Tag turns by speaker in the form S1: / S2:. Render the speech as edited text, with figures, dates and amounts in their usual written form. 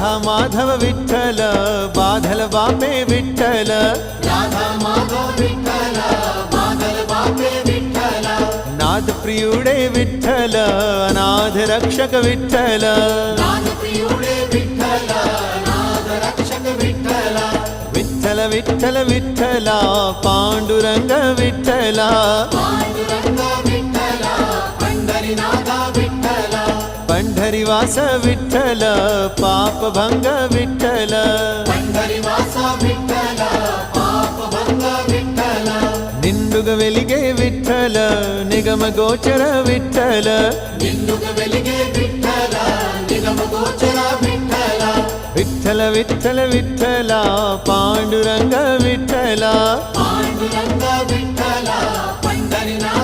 S1: राधा माधव विठ्ठल बाधल बापे विठ्ठल
S2: राधा माधव विठ्ठल बाधल बापे विठ्ठल
S1: नाद प्रियुडे विठ्ठल अनाथ रक्षक विठ्ठल
S2: नाद प्रियुडे विठ्ठल अनाथ रक्षक विठ्ठल
S1: विठ्ठल विठ्ठल विठ्ठला पांडुरंग विठ्ठला
S2: पांडुरंग विठ्ठल पंढरीनाथ विठ्ठल
S1: पंढरीवास विठ्ठल पापभंग विठ्ठल
S2: पंढरीवास विठ्ठल पापभंग विठ्ठल
S1: निंडुग वेलिगे विठ्ठल निगम गोचर विठ्ठल
S2: निंडुग वेलिगे विठ्ठल निगम गोचर विठ्ठल
S1: विठ्ठल विठ्ठल विठ्ठला पांडुरंग विठ्ठला
S2: पांडुरंग विठ्ठल पंढरीनाथ